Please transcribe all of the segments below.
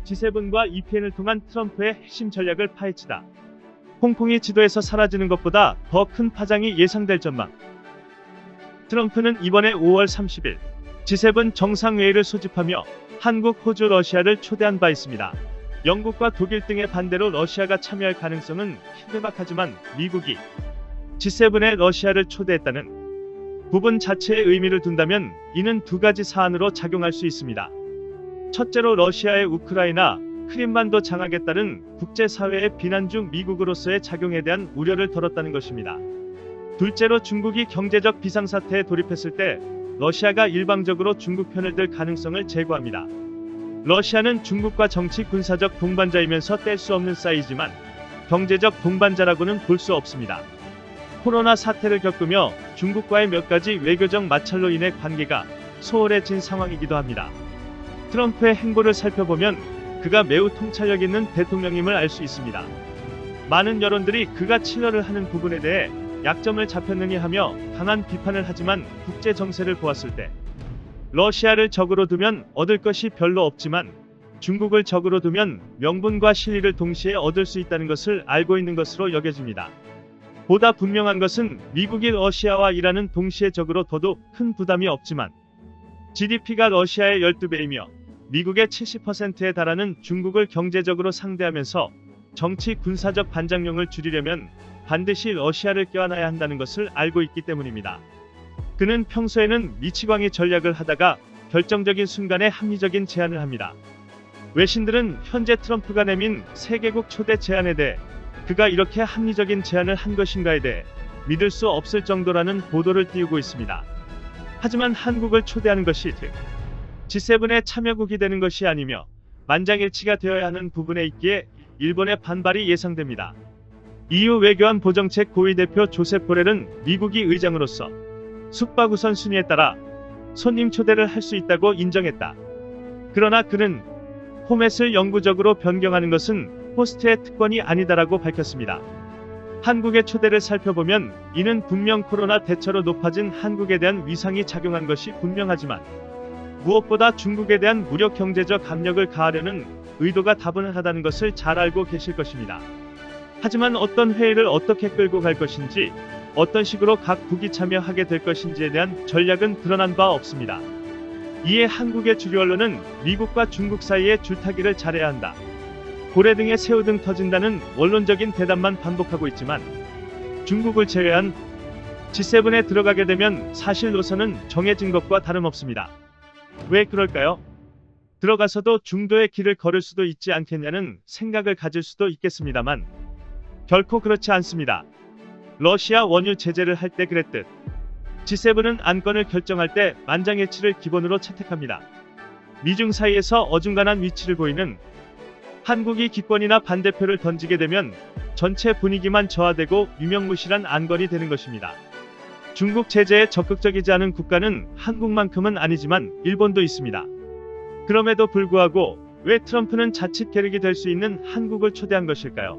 G7과 EPN을 통한 트럼프의 핵심 전략을 파헤치다. 홍콩이 지도에서 사라지는 것보다 더 큰 파장이 예상될 전망. 트럼프는 이번에 5월 30일 G7 정상회의를 소집하며 한국, 호주, 러시아를 초대한 바 있습니다. 영국과 독일 등의 반대로 러시아가 참여할 가능성은 희대박하지만 미국이 G7에 러시아를 초대했다는 부분 자체의 의미를 둔다면 이는 두 가지 사안으로 작용할 수 있습니다. 첫째로 러시아의 우크라이나, 크림반도 장악에 따른 국제사회의 비난 중 미국으로서의 작용에 대한 우려를 덜었다는 것입니다. 둘째로 중국이 경제적 비상사태에 돌입했을 때 러시아가 일방적으로 중국 편을 들 가능성을 제거합니다. 러시아는 중국과 정치 군사적 동반자이면서 뗄 수 없는 사이지만 경제적 동반자라고는 볼 수 없습니다. 코로나 사태를 겪으며 중국과의 몇 가지 외교적 마찰로 인해 관계가 소홀해진 상황이기도 합니다. 트럼프의 행보를 살펴보면 그가 매우 통찰력 있는 대통령임을 알 수 있습니다. 많은 여론들이 그가 친러를 하는 부분에 대해 약점을 잡혔느니 하며 강한 비판을 하지만 국제 정세를 보았을 때 러시아를 적으로 두면 얻을 것이 별로 없지만 중국을 적으로 두면 명분과 실리를 동시에 얻을 수 있다는 것을 알고 있는 것으로 여겨집니다. 보다 분명한 것은 미국이 러시아와 이란은 동시에 적으로 둬도 큰 부담이 없지만 GDP가 러시아의 12배이며 미국의 70%에 달하는 중국을 경제적으로 상대하면서 정치 군사적 반작용을 줄이려면 반드시 러시아를 껴안아야 한다는 것을 알고 있기 때문입니다. 그는 평소에는 미치광이 전략을 하다가 결정적인 순간에 합리적인 제안을 합니다. 외신들은 현재 트럼프가 내민 세계국 초대 제안에 대해 그가 이렇게 합리적인 제안을 한 것인가에 대해 믿을 수 없을 정도라는 보도를 띄우고 있습니다. 하지만 한국을 초대하는 것이 G7의 참여국이 되는 것이 아니며 만장일치가 되어야 하는 부분에 있기에 일본의 반발이 예상됩니다. EU 외교안 보정책 고위 대표 조셉 보렐은 미국이 의장으로서 숙박 우선순위에 따라 손님 초대를 할 수 있다고 인정했다. 그러나 그는 포맷을 영구적으로 변경하는 것은 호스트의 특권이 아니다라고 밝혔습니다. 한국의 초대를 살펴보면 이는 분명 코로나 대처로 높아진 한국에 대한 위상이 작용한 것이 분명하지만 무엇보다 중국에 대한 무력 경제적 압력을 가하려는 의도가 다분하다는 것을 잘 알고 계실 것입니다. 하지만 어떤 회의를 어떻게 끌고 갈 것인지, 어떤 식으로 각 국이 참여하게 될 것인지에 대한 전략은 드러난 바 없습니다. 이에 한국의 주류 언론은 미국과 중국 사이의 줄타기를 잘해야 한다. 고래 등에 새우 등 터진다는 원론적인 대답만 반복하고 있지만 중국을 제외한 G7에 들어가게 되면 사실 노선은 정해진 것과 다름없습니다. 왜 그럴까요? 들어가서도 중도의 길을 걸을 수도 있지 않겠냐는 생각을 가질 수도 있겠습니다만 결코 그렇지 않습니다. 러시아 원유 제재를 할 때 그랬듯 G7은 안건을 결정할 때 만장일치를 기본으로 채택합니다. 미중 사이에서 어중간한 위치를 보이는 한국이 기권이나 반대표를 던지게 되면 전체 분위기만 저하되고 유명무실한 안건이 되는 것입니다. 중국 제재에 적극적이지 않은 국가는 한국만큼은 아니지만 일본도 있습니다. 그럼에도 불구하고 왜 트럼프는 자칫 계륵이 될 수 있는 한국을 초대한 것일까요?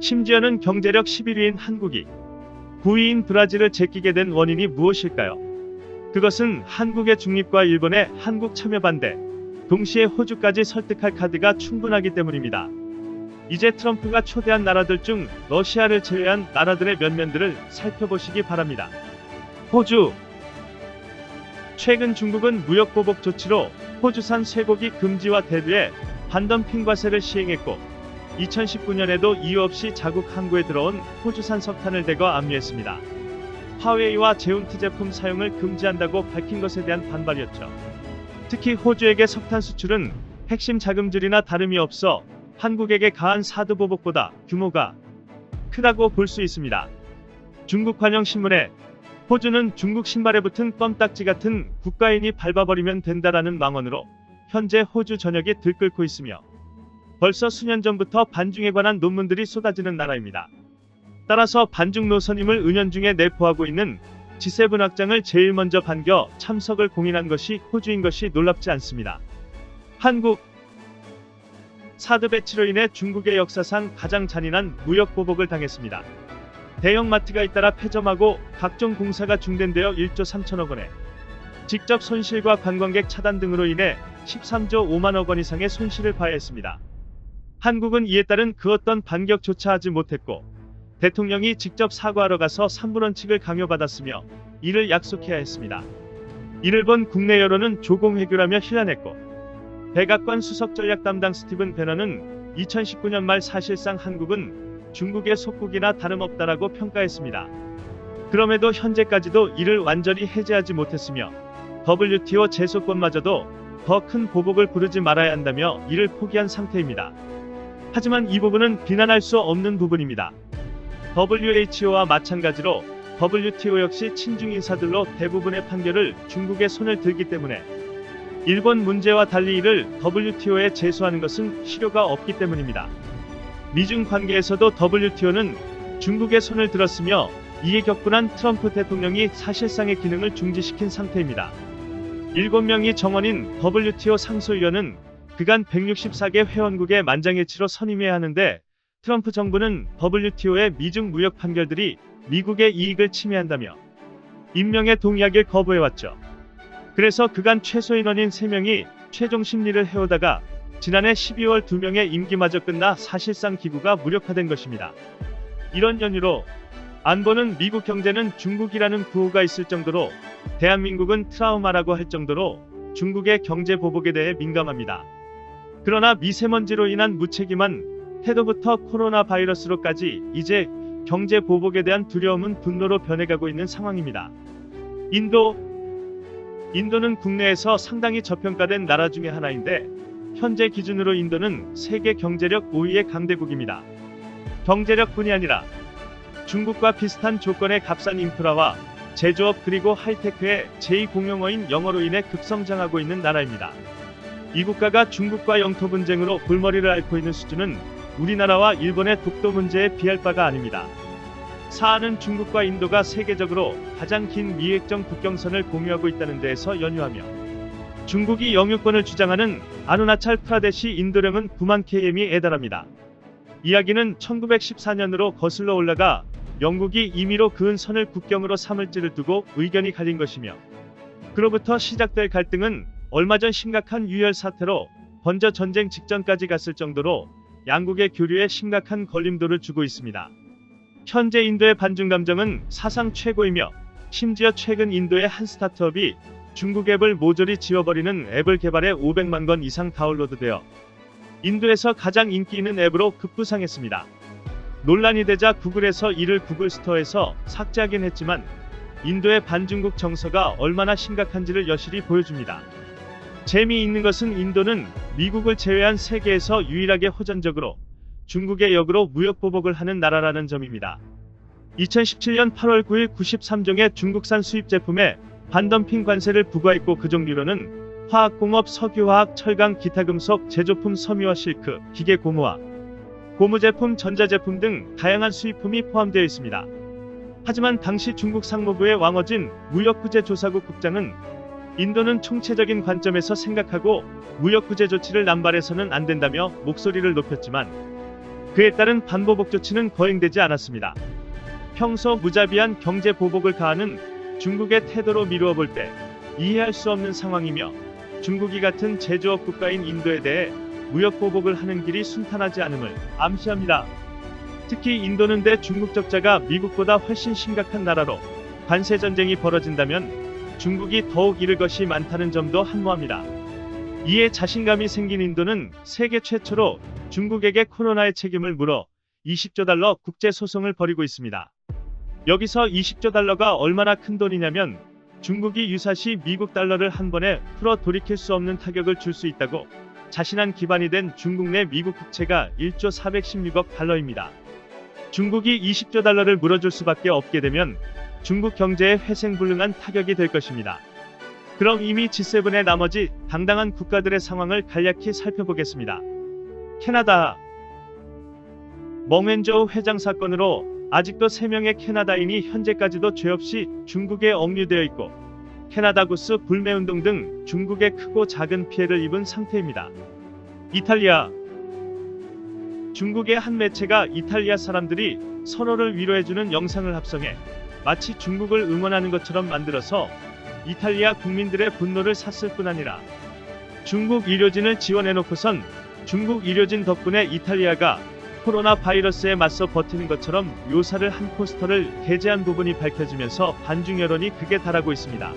심지어는 경제력 11위인 한국이 9위인 브라질을 제끼게 된 원인이 무엇일까요? 그것은 한국의 중립과 일본의 한국 참여 반대, 동시에 호주까지 설득할 카드가 충분하기 때문입니다. 이제 트럼프가 초대한 나라들 중 러시아를 제외한 나라들의 면면들을 살펴보시기 바랍니다. 호주. 최근 중국은 무역보복 조치로 호주산 쇠고기 금지와 대두에 반덤핑 과세를 시행했고 2019년에도 이유 없이 자국 항구에 들어온 호주산 석탄을 대거 압류했습니다. 화웨이와 제운트 제품 사용을 금지한다고 밝힌 것에 대한 반발이었죠. 특히 호주에게 석탄 수출은 핵심 자금줄이나 다름이 없어 한국에게 가한 사드 보복보다 규모가 크다고 볼 수 있습니다. 중국 관영신문에 호주는 중국 신발에 붙은 껌딱지 같은 국가인이 밟아버리면 된다라는 망언으로 현재 호주 전역이 들끓고 있으며 벌써 수년 전부터 반중에 관한 논문들이 쏟아지는 나라입니다. 따라서 반중 노선임을 은연중에 내포하고 있는 G7 확장을 제일 먼저 반겨 참석을 공인한 것이 호주인 것이 놀랍지 않습니다. 한국. 사드 배치로 인해 중국의 역사상 가장 잔인한 무역 보복을 당했습니다. 대형 마트가 잇따라 폐점하고 각종 공사가 중단되어 1조 3천억 원의 직접 손실과 관광객 차단 등으로 인해 13조 5만억 원 이상의 손실을 봐야 했습니다. 한국은 이에 따른 그 어떤 반격조차 하지 못했고 대통령이 직접 사과하러 가서 3분 원칙을 강요받았으며 이를 약속해야 했습니다. 이를 본 국내 여론은 조공회교라며 힐난했고 백악관 수석 전략 담당 스티븐 배너는 2019년 말 사실상 한국은 중국의 속국이나 다름없다라고 평가했습니다. 그럼에도 현재까지도 이를 완전히 해제하지 못했으며 WTO 제소권마저도 더 큰 보복을 부르지 말아야 한다며 이를 포기한 상태입니다. 하지만 이 부분은 비난할 수 없는 부분입니다. WHO와 마찬가지로 WTO 역시 친중 인사들로 대부분의 판결을 중국의 손을 들기 때문에 일본 문제와 달리 이를 WTO에 제소하는 것은 실효가 없기 때문입니다. 미중 관계에서도 WTO는 중국의 손을 들었으며 이에 격분한 트럼프 대통령이 사실상의 기능을 중지시킨 상태입니다. 7명이 정원인 WTO 상소위원은 그간 164개 회원국의 만장일치로 선임해야 하는데 트럼프 정부는 WTO의 미중 무역 판결들이 미국의 이익을 침해한다며 임명에 동의하길 거부해왔죠. 그래서 그간 최소 인원인 3명이 최종 심리를 해오다가 지난해 12월 2명의 임기마저 끝나 사실상 기구가 무력화된 것입니다. 이런 연유로 안보는 미국 경제는 중국이라는 구호가 있을 정도로 대한민국은 트라우마라고 할 정도로 중국의 경제 보복에 대해 민감합니다. 그러나 미세먼지로 인한 무책임한 태도부터 코로나 바이러스로까지 이제 경제 보복에 대한 두려움은 분노로 변해가고 있는 상황입니다. 인도는 국내에서 상당히 저평가된 나라 중에 하나인데 현재 기준으로 인도는 세계 경제력 5위의 강대국입니다. 경제력뿐이 아니라 중국과 비슷한 조건의 값싼 인프라와 제조업 그리고 하이테크의 제2공용어인 영어로 인해 급성장하고 있는 나라입니다. 이 국가가 중국과 영토 분쟁으로 골머리를 앓고 있는 수준은 우리나라와 일본의 독도 문제에 비할 바가 아닙니다. 사안은 중국과 인도가 세계적으로 가장 긴 미획정 국경선을 공유하고 있다는 데에서 연유하며 중국이 영유권을 주장하는 아루나찰 프라데시 인도령은 9만 km에 달합니다. 이야기는 1914년으로 거슬러 올라가 영국이 임의로 그은 선을 국경으로 삼을지를 두고 의견이 갈린 것이며 그로부터 시작될 갈등은 얼마 전 심각한 유혈 사태로 번져 전쟁 직전까지 갔을 정도로 양국의 교류에 심각한 걸림돌을 주고 있습니다. 현재 인도의 반중 감정은 사상 최고이며 심지어 최근 인도의 한 스타트업이 중국 앱을 모조리 지워버리는 앱을 개발해 500만 건 이상 다운로드되어 인도에서 가장 인기 있는 앱으로 급부상했습니다. 논란이 되자 구글에서 이를 구글 스토어에서 삭제하긴 했지만 인도의 반중국 정서가 얼마나 심각한지를 여실히 보여줍니다. 재미있는 것은 인도는 미국을 제외한 세계에서 유일하게 호전적으로 중국의 역으로 무역 보복을 하는 나라라는 점입니다. 2017년 8월 9일 93종의 중국산 수입 제품에 반덤핑 관세를 부과했고 그 종류로는 화학공업, 석유화학, 철강, 기타 금속, 제조품, 섬유와 실크, 기계 고무와 고무제품, 전자제품 등 다양한 수입품이 포함되어 있습니다. 하지만 당시 중국 상무부의 왕어진 무역구제조사국 국장은 인도는 총체적인 관점에서 생각하고 무역구제 조치를 남발해서는 안 된다며 목소리를 높였지만 그에 따른 반보복 조치는 거행되지 않았습니다. 평소 무자비한 경제 보복을 가하는 중국의 태도로 미루어 볼 때 이해할 수 없는 상황이며 중국이 같은 제조업 국가인 인도에 대해 무역 보복을 하는 길이 순탄하지 않음을 암시합니다. 특히 인도는 대중국 적자가 미국보다 훨씬 심각한 나라로 관세 전쟁이 벌어진다면 중국이 더욱 잃을 것이 많다는 점도 한모합니다. 이에 자신감이 생긴 인도는 세계 최초로 중국에게 코로나의 책임을 물어 20조 달러 국제 소송을 벌이고 있습니다. 여기서 20조 달러가 얼마나 큰 돈이냐면 중국이 유사시 미국 달러를 한 번에 풀어 돌이킬 수 없는 타격을 줄 수 있다고 자신한 기반이 된 중국 내 미국 국채가 1조 416억 달러입니다. 중국이 20조 달러를 물어줄 수밖에 없게 되면 중국 경제에 회생불능한 타격이 될 것입니다. 그럼 이미 G7의 나머지 당당한 국가들의 상황을 간략히 살펴보겠습니다. 캐나다 멍웬저우 회장 사건으로 아직도 3명의 캐나다인이 현재까지도 죄 없이 중국에 억류되어 있고 캐나다 구스 불매운동 등 중국에 크고 작은 피해를 입은 상태입니다. 이탈리아 중국의 한 매체가 이탈리아 사람들이 서로를 위로해주는 영상을 합성해 마치 중국을 응원하는 것처럼 만들어서 이탈리아 국민들의 분노를 샀을 뿐 아니라 중국 의료진을 지원해놓고선 중국 의료진 덕분에 이탈리아가 코로나 바이러스에 맞서 버티는 것처럼 묘사를 한 포스터를 게재한 부분이 밝혀지면서 반중 여론이 극에 달하고 있습니다.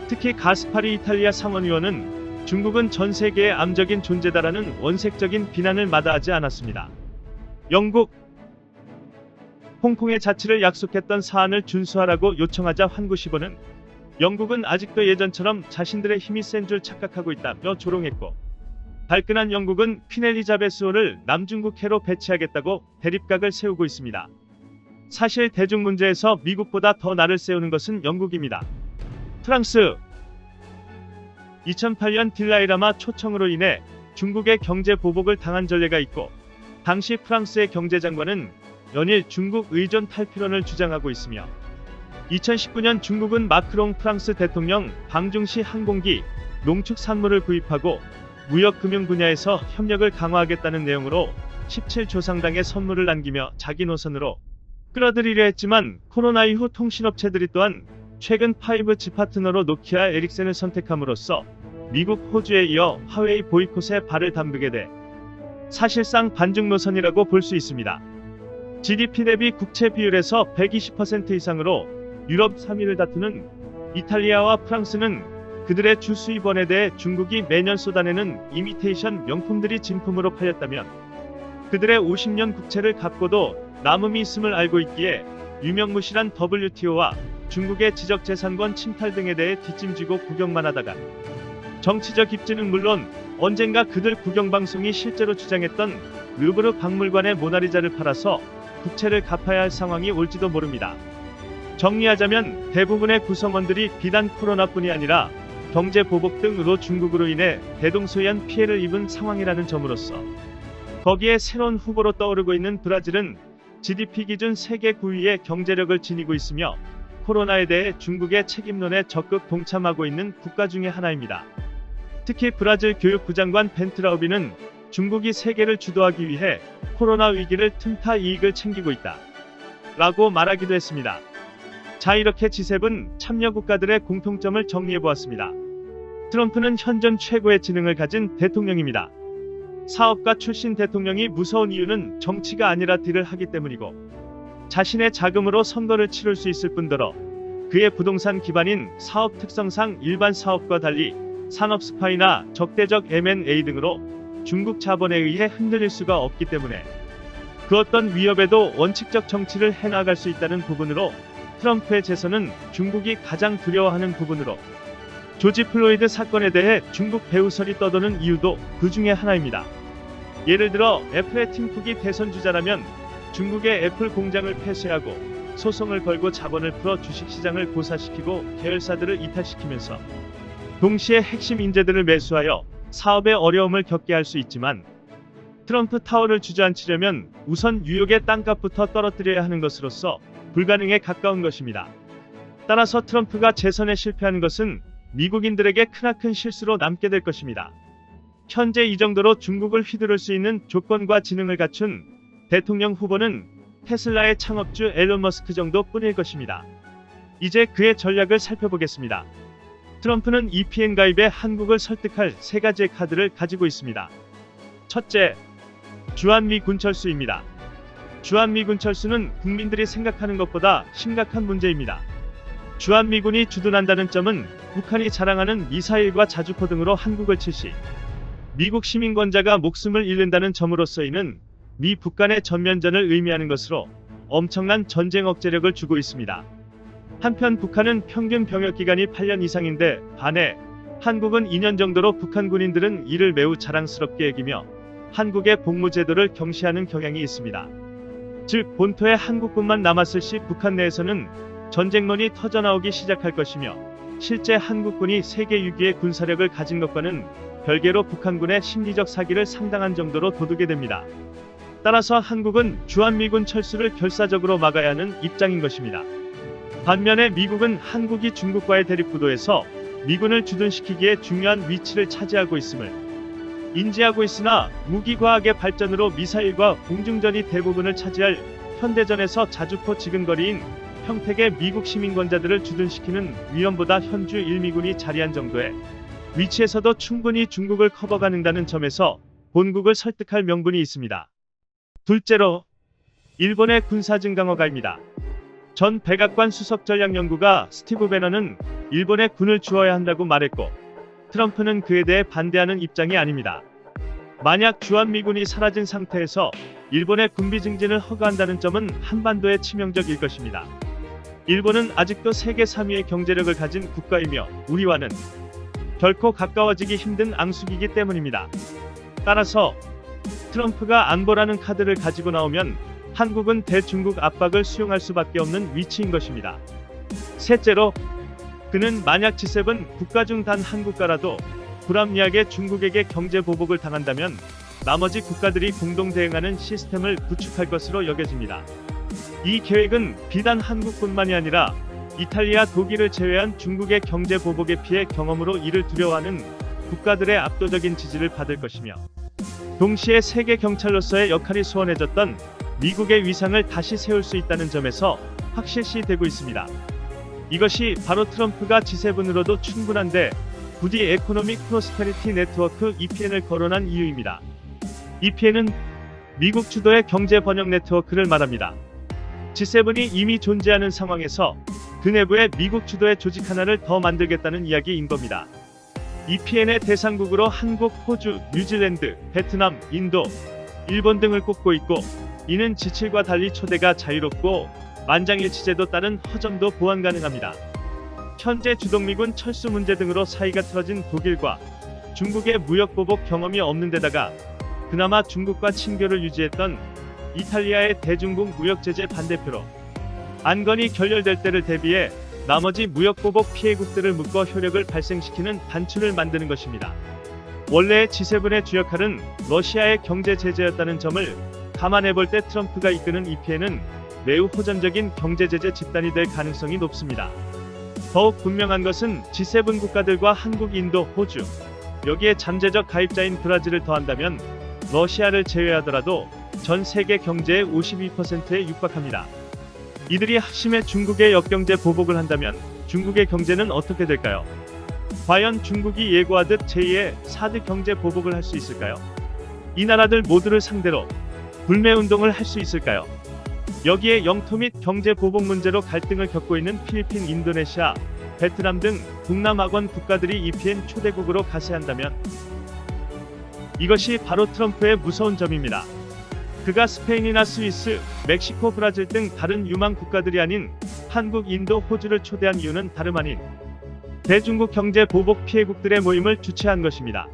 특히 가스파리 이탈리아 상원의원은 중국은 전 세계의 암적인 존재다라는 원색적인 비난을 마다하지 않았습니다. 영국, 홍콩의 자치를 약속했던 사안을 준수하라고 요청하자 환구시보는 영국은 아직도 예전처럼 자신들의 힘이 센 줄 착각하고 있다며 조롱했고, 발끈한 영국은 퀸 엘리자베스호를 남중국 해로 배치하겠다고 대립각을 세우고 있습니다. 사실 대중 문제에서 미국보다 더 날을 세우는 것은 영국입니다. 프랑스, 2008년 딜라이라마 초청으로 인해 중국의 경제 보복을 당한 전례가 있고, 당시 프랑스의 경제장관은 연일 중국 의존 탈피론을 주장하고 있으며, 2019년 중국은 마크롱 프랑스 대통령 방중시 항공기, 농축산물을 구입하고 무역금융 분야에서 협력을 강화하겠다는 내용으로 17조 상당의 선물을 남기며 자기 노선으로 끌어들이려 했지만, 코로나 이후 통신업체들이 또한 최근 5G 파트너로 노키아 에릭센을 선택함으로써 미국, 호주에 이어 화웨이 보이콧에 발을 담그게 돼 사실상 반중 노선이라고 볼 수 있습니다. GDP 대비 국채 비율에서 120% 이상으로 유럽 3위를 다투는 이탈리아와 프랑스는 그들의 주수입원에 대해 중국이 매년 쏟아내는 이미테이션 명품들이 진품으로 팔렸다면, 그들의 50년 국채를 갚고도 남음이 있음을 알고 있기에 유명무실한 WTO와 중국의 지적재산권 침탈 등에 대해 뒷짐지고 구경만 하다가, 정치적 입지는 물론 언젠가 그들 구경방송이 실제로 주장했던 루브르 박물관의 모나리자를 팔아서 국채를 갚아야 할 상황이 올지도 모릅니다. 정리하자면 대부분의 구성원들이 비단 코로나뿐이 아니라 경제 보복 등으로 중국으로 인해 대동소이한 피해를 입은 상황이라는 점으로서, 거기에 새로운 후보로 떠오르고 있는 브라질은 GDP 기준 세계 9위의 경제력을 지니고 있으며 코로나에 대해 중국의 책임론에 적극 동참하고 있는 국가 중의 하나입니다. 특히 브라질 교육부 장관 벤트라우비는 중국이 세계를 주도하기 위해 코로나 위기를 틈타 이익을 챙기고 있다 라고 말하기도 했습니다. 자, 이렇게 G7 참여 국가들의 공통점을 정리해보았습니다. 트럼프는 현존 최고의 지능을 가진 대통령입니다. 사업가 출신 대통령이 무서운 이유는 정치가 아니라 딜을 하기 때문이고, 자신의 자금으로 선거를 치를 수 있을 뿐더러 그의 부동산 기반인 사업 특성상 일반 사업과 달리 산업 스파이나 적대적 M&A 등으로 중국 자본에 의해 흔들릴 수가 없기 때문에 그 어떤 위협에도 원칙적 정치를 해나갈 수 있다는 부분으로 트럼프의 재선은 중국이 가장 두려워하는 부분으로, 조지 플로이드 사건에 대해 중국 배후설이 떠도는 이유도 그 중에 하나입니다. 예를 들어 애플의 팀 쿡이 대선 주자라면 중국의 애플 공장을 폐쇄하고 소송을 걸고 자본을 풀어 주식시장을 고사시키고 계열사들을 이탈시키면서 동시에 핵심 인재들을 매수하여 사업에 어려움을 겪게 할 수 있지만, 트럼프 타워를 주저앉히려면 우선 뉴욕의 땅값부터 떨어뜨려야 하는 것으로서 불가능에 가까운 것입니다. 따라서 트럼프가 재선에 실패하는 것은 미국인들에게 크나큰 실수로 남게 될 것입니다. 현재 이 정도로 중국을 휘두를 수 있는 조건과 지능을 갖춘 대통령 후보는 테슬라의 창업주 앨런 머스크 정도뿐일 것입니다. 이제 그의 전략을 살펴보겠습니다. 트럼프는 EPN 가입에 한국을 설득할 세 가지의 카드를 가지고 있습니다. 첫째, 주한미 군철수입니다. 주한미 군철수는 국민들이 생각하는 것보다 심각한 문제입니다. 주한미군이 주둔한다는 점은 북한이 자랑하는 미사일과 자주포 등으로 한국을 칠 시 미국 시민권자가 목숨을 잃는다는 점으로서이는 미 북간의 전면전을 의미하는 것으로 엄청난 전쟁 억제력을 주고 있습니다. 한편 북한은 평균 병역 기간이 8년 이상인데 반해 한국은 2년 정도로 북한 군인들은 이를 매우 자랑스럽게 여기며 한국의 복무 제도를 경시하는 경향이 있습니다. 즉 본토에 한국군만 남았을 시 북한 내에서는 전쟁론이 터져나오기 시작할 것이며, 실제 한국군이 세계 6위의 군사력을 가진 것과는 별개로 북한군의 심리적 사기를 상당한 정도로 도두게 됩니다. 따라서 한국은 주한미군 철수를 결사적으로 막아야 하는 입장인 것입니다. 반면에 미국은 한국이 중국과의 대립구도에서 미군을 주둔시키기에 중요한 위치를 차지하고 있음을 인지하고 있으나, 무기과학의 발전으로 미사일과 공중전이 대부분을 차지할 현대전에서 자주포 지근거리인 평택의 미국 시민권자들을 주둔시키는 위험보다 현주 1미군이 자리한 정도의 위치에서도 충분히 중국을 커버 가능하다는 점에서 본국을 설득할 명분이 있습니다. 둘째로, 일본의 군사 증강화가입니다. 전 백악관 수석전략연구가 스티브 배너는 일본에 군을 주어야 한다고 말했고, 트럼프는 그에 대해 반대하는 입장이 아닙니다. 만약 주한미군이 사라진 상태에서 일본의 군비 증진을 허가한다는 점은 한반도에 치명적일 것입니다. 일본은 아직도 세계 3위의 경제력을 가진 국가이며 우리와는 결코 가까워지기 힘든 앙숙이기 때문입니다. 따라서 트럼프가 안보라는 카드를 가지고 나오면 한국은 대중국 압박을 수용할 수밖에 없는 위치인 것입니다. 셋째로, 그는 만약 G7 국가 중 단 한 국가라도 불합리하게 중국에게 경제 보복을 당한다면 나머지 국가들이 공동 대응하는 시스템을 구축할 것으로 여겨집니다. 이 계획은 비단 한국뿐만이 아니라 이탈리아, 독일을 제외한 중국의 경제 보복의 피해 경험으로 이를 두려워하는 국가들의 압도적인 지지를 받을 것이며, 동시에 세계 경찰로서의 역할이 소원해졌던 미국의 위상을 다시 세울 수 있다는 점에서 확실시되고 있습니다. 이것이 바로 트럼프가 G7으로도 충분한데 부디 에코노믹 프로스페리티 네트워크 EPN을 거론한 이유입니다. EPN은 미국 주도의 경제 번영 네트워크를 말합니다. G7이 이미 존재하는 상황에서 그 내부에 미국 주도의 조직 하나를 더 만들겠다는 이야기인 겁니다. EPN의 대상국으로 한국, 호주, 뉴질랜드, 베트남, 인도, 일본 등을 꼽고 있고, 이는 G7과 달리 초대가 자유롭고 만장일치제도 따른 허점도 보완 가능합니다. 현재 주동미군 철수 문제 등으로 사이가 틀어진 독일과 중국의 무역 보복 경험이 없는 데다가 그나마 중국과 친교를 유지했던 이탈리아의 대중국 무역 제재 반대표로 안건이 결렬될 때를 대비해 나머지 무역 보복 피해국들을 묶어 효력을 발생시키는 단추를 만드는 것입니다. 원래 G7의 주 역할은 러시아의 경제 제재였다는 점을 감안해볼 때 트럼프가 이끄는 EPN은 매우 호전적인 경제 제재 집단이 될 가능성이 높습니다. 더욱 분명한 것은 G7 국가들과 한국, 인도, 호주, 여기에 잠재적 가입자인 브라질을 더한다면 러시아를 제외하더라도 전 세계 경제의 52%에 육박합니다. 이들이 핵심의 중국의 역경제 보복을 한다면 중국의 경제는 어떻게 될까요? 과연 중국이 예고하듯 제2의 4드 경제 보복을 할 수 있을까요? 이 나라들 모두를 상대로 불매운동을 할 수 있을까요? 여기에 영토 및 경제 보복 문제로 갈등을 겪고 있는 필리핀, 인도네시아, 베트남 등 동남아권 국가들이 EPN 초대국으로 가세한다면 이것이 바로 트럼프의 무서운 점입니다. 그가 스페인이나 스위스, 멕시코, 브라질 등 다른 유망 국가들이 아닌 한국, 인도, 호주를 초대한 이유는 다름 아닌 대중국 경제 보복 피해국들의 모임을 주최한 것입니다.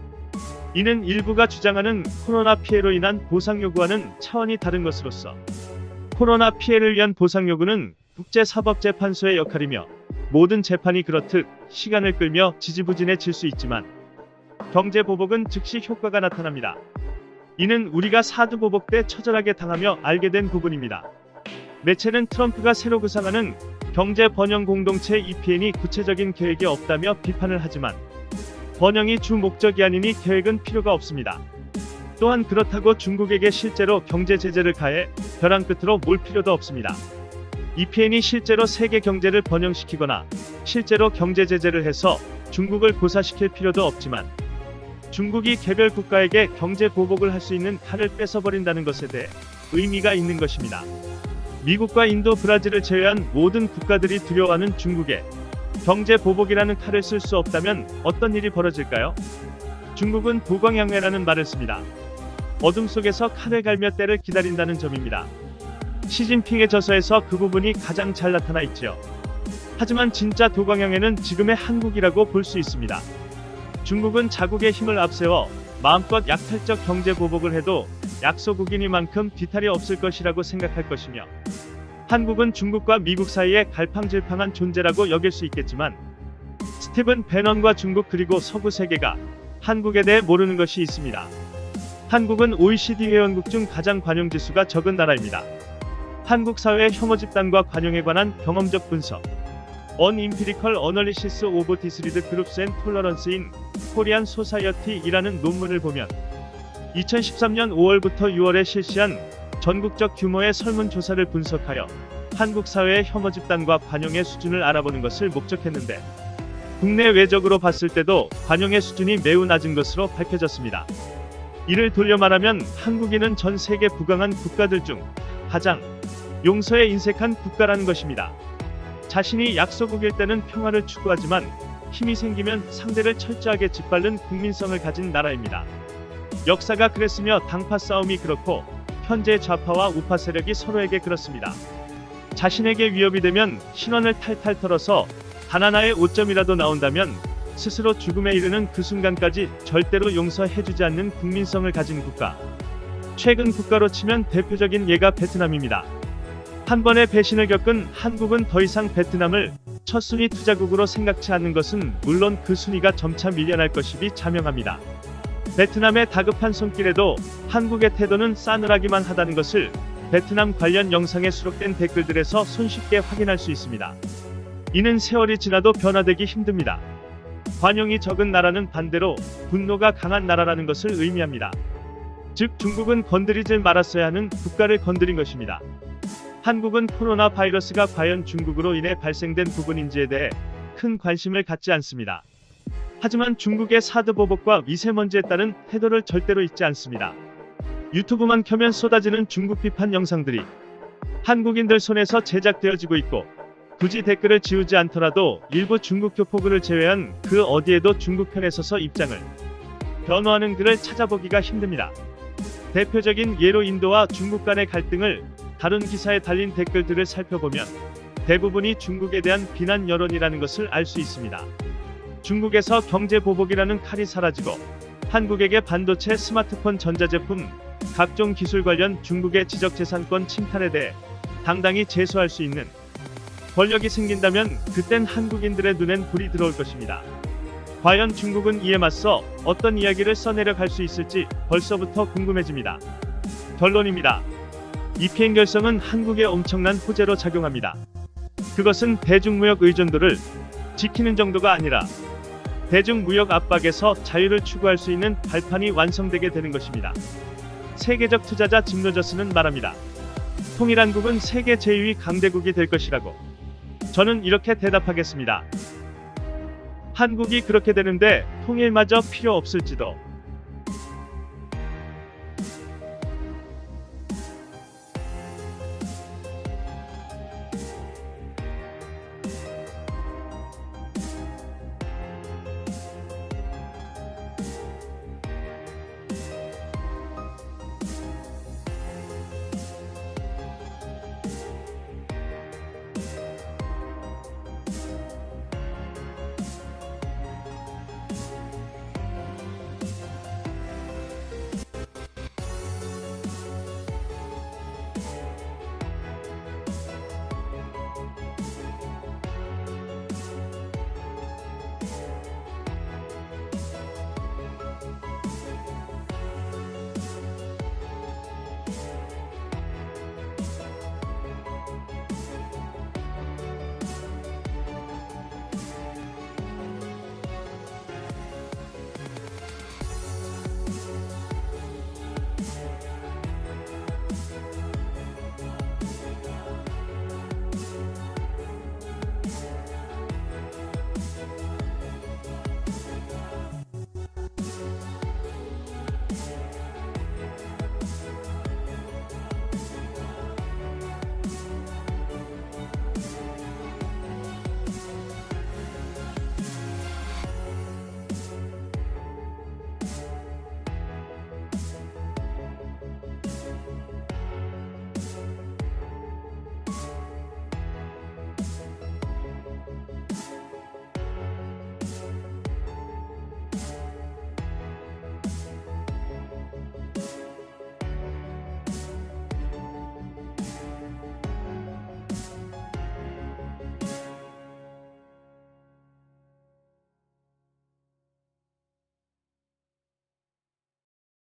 이는 일부가 주장하는 코로나 피해로 인한 보상 요구와는 차원이 다른 것으로서, 코로나 피해를 위한 보상 요구는 국제사법재판소의 역할이며 모든 재판이 그렇듯 시간을 끌며 지지부진해질 수 있지만 경제 보복은 즉시 효과가 나타납니다. 이는 우리가 사드 보복 때 처절하게 당하며 알게 된 부분입니다. 매체는 트럼프가 새로 구상하는 경제 번영 공동체 EPN이 구체적인 계획이 없다며 비판을 하지만 번영이 주 목적이 아니니 계획은 필요가 없습니다. 또한 그렇다고 중국에게 실제로 경제 제재를 가해 벼랑 끝으로 몰 필요도 없습니다. EPN이 실제로 세계 경제를 번영시키거나 실제로 경제 제재를 해서 중국을 고사시킬 필요도 없지만 중국이 개별 국가에게 경제 보복을 할 수 있는 칼을 뺏어버린다는 것에 대해 의미가 있는 것입니다. 미국과 인도, 브라질을 제외한 모든 국가들이 두려워하는 중국에 경제 보복이라는 칼을 쓸 수 없다면 어떤 일이 벌어질까요? 중국은 도광양회라는 말을 씁니다. 어둠 속에서 칼을 갈며 때를 기다린다는 점입니다. 시진핑의 저서에서 그 부분이 가장 잘 나타나 있지요. 하지만 진짜 도광양회는 지금의 한국이라고 볼 수 있습니다. 중국은 자국의 힘을 앞세워 마음껏 약탈적 경제 보복을 해도 약소국이니만큼 뒤탈이 없을 것이라고 생각할 것이며, 한국은 중국과 미국 사이에 갈팡질팡한 존재라고 여길 수 있겠지만 스티븐 배넌과 중국 그리고 서구 세계가 한국에 대해 모르는 것이 있습니다. 한국은 OECD 회원국 중 가장 관용지수가 적은 나라입니다. 한국 사회의 혐오 집단과 관용에 관한 경험적 분석, Unempirical Analysis of Disparate Groups and Tolerance in Korean Society이라는 논문을 보면 2013년 5월부터 6월에 실시한 전국적 규모의 설문조사를 분석하여 한국 사회의 혐오 집단과 관용의 수준을 알아보는 것을 목적했는데, 국내외적으로 봤을 때도 관용의 수준이 매우 낮은 것으로 밝혀졌습니다. 이를 돌려 말하면 한국인은 전 세계 부강한 국가들 중 가장 용서에 인색한 국가라는 것입니다. 자신이 약소국일 때는 평화를 추구하지만 힘이 생기면 상대를 철저하게 짓밟는 국민성을 가진 나라입니다. 역사가 그랬으며 당파 싸움이 그렇고 현재 좌파와 우파 세력이 서로에게 그렇습니다. 자신에게 위협이 되면 신원을 탈탈 털어서 단 하나의 오점이라도 나온다면 스스로 죽음에 이르는 그 순간까지 절대로 용서해주지 않는 국민성을 가진 국가. 최근 국가로 치면 대표적인 예가 베트남입니다. 한 번의 배신을 겪은 한국은 더 이상 베트남을 첫순위 투자국으로 생각치 않는 것은 물론 그 순위가 점차 밀려날 것이기 자명합니다. 베트남의 다급한 손길에도 한국의 태도는 싸늘하기만 하다는 것을 베트남 관련 영상에 수록된 댓글들에서 손쉽게 확인할 수 있습니다. 이는 세월이 지나도 변화되기 힘듭니다. 관용이 적은 나라는 반대로 분노가 강한 나라라는 것을 의미합니다. 즉 중국은 건드리질 말았어야 하는 국가를 건드린 것입니다. 한국은 코로나 바이러스가 과연 중국으로 인해 발생된 부분인지에 대해 큰 관심을 갖지 않습니다. 하지만 중국의 사드 보복과 미세먼지에 따른 태도를 절대로 잊지 않습니다. 유튜브만 켜면 쏟아지는 중국 비판 영상들이 한국인들 손에서 제작되어지고 있고 굳이 댓글을 지우지 않더라도 일부 중국 교포글을 제외한 그 어디에도 중국 편에 서서 입장을 변호하는 글을 찾아보기가 힘듭니다. 대표적인 예로 인도와 중국 간의 갈등을 다룬 기사에 달린 댓글들을 살펴보면 대부분이 중국에 대한 비난 여론이라는 것을 알 수 있습니다. 중국에서 경제 보복이라는 칼이 사라지고 한국에게 반도체, 스마트폰, 전자제품, 각종 기술 관련 중국의 지적재산권 침탈에 대해 당당히 제소할 수 있는 권력이 생긴다면 그땐 한국인들의 눈엔 불이 들어올 것입니다. 과연 중국은 이에 맞서 어떤 이야기를 써내려 갈 수 있을지 벌써부터 궁금해집니다. 결론입니다. 이 피행 결성은 한국에 엄청난 호재로 작용합니다. 그것은 대중무역 의존도를 지키는 정도가 아니라 대중무역 압박에서 자유를 추구할 수 있는 발판이 완성되게 되는 것입니다. 세계적 투자자 짐 로저스는 말합니다. 통일한국은 세계 제2위 강대국이 될 것이라고. 저는 이렇게 대답하겠습니다. 한국이 그렇게 되는데 통일마저 필요 없을지도.